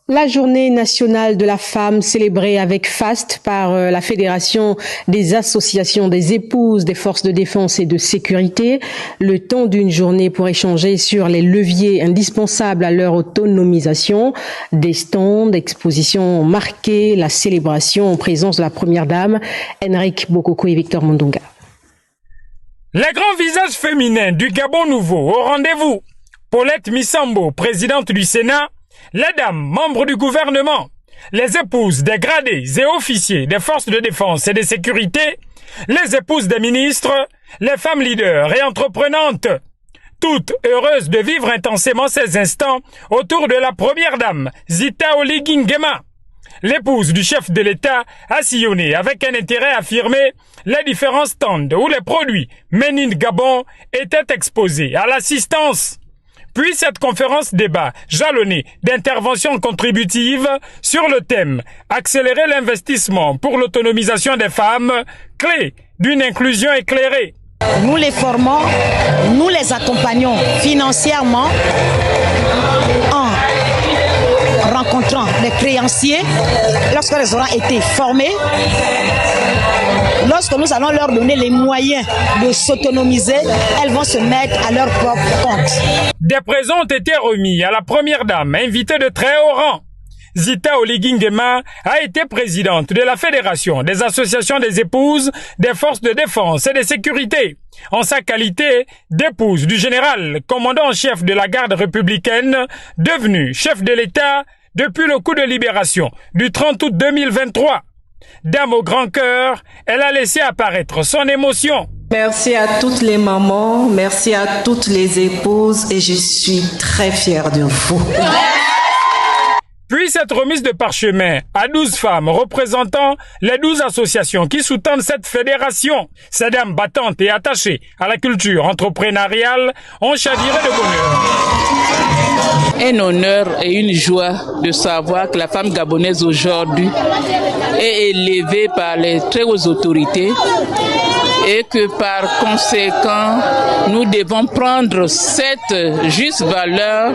La journée nationale de la femme célébrée avec faste par la Fédération des associations des épouses des forces de défense et de sécurité. Le temps d'une journée pour échanger sur les leviers indispensables à leur autonomisation. Des stands, expositions marquées, la célébration en présence de la première dame, Henrique Bokoko et Victor Mundunga. Les grands visages féminins du Gabon nouveau au rendez-vous. Paulette Missambo, présidente du Sénat, les dames, membres du gouvernement, les épouses des gradés et officiers des forces de défense et de sécurité, les épouses des ministres, les femmes leaders et entreprenantes, toutes heureuses de vivre intensément ces instants autour de la première dame, Zita Oligui Nguema. L'épouse du chef de l'État a sillonné avec un intérêt affirmé les différents stands où les produits Made in Gabon étaient exposés à l'assistance. Puis cette conférence débat jalonnée d'interventions contributives sur le thème « Accélérer l'investissement pour l'autonomisation des femmes, clé d'une inclusion éclairée ». Nous les formons, nous les accompagnons financièrement en rencontrant les créanciers lorsqu'elles auront été formées. Lorsque nous allons leur donner les moyens de s'autonomiser, elles vont se mettre à leur propre compte. Des présents ont été remis à la première dame, invitée de très haut rang. Zita Oligui Nguema a été présidente de la Fédération des associations des épouses des forces de défense et de sécurité, en sa qualité d'épouse du général, commandant en chef de la garde républicaine, devenu chef de l'État depuis le coup de libération du 30 août 2023. Dame au grand cœur, elle a laissé apparaître son émotion. Merci à toutes les mamans, merci à toutes les épouses et je suis très fière de vous. Puis cette remise de parchemin à 12 femmes représentant les 12 associations qui sous-tendent cette fédération. Ces dames battantes et attachées à la culture entrepreneuriale ont chaviré de bonheur. Un honneur et une joie de savoir que la femme gabonaise aujourd'hui est élevée par les très hautes autorités et que par conséquent, nous devons prendre cette juste valeur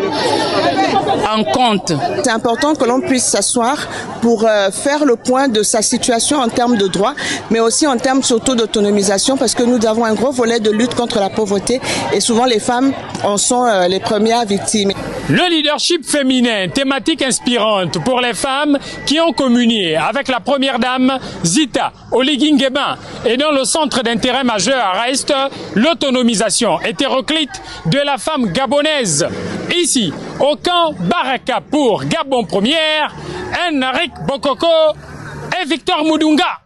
en compte. C'est important que l'on puisse s'asseoir pour faire le point de sa situation en termes de droits, mais aussi en termes surtout d'autonomisation, parce que nous avons un gros volet de lutte contre la pauvreté et souvent les femmes en sont les premières victimes. Le leadership féminin, thématique inspirante pour les femmes qui ont communié avec la première dame, Zita Oligui Nguema, et dans le centre d'intérêt majeur reste l'autonomisation hétéroclite de la femme gabonaise. Ici, au camp Baraka pour Gabon Première, Henrique Bokoko et Victor Mundunga.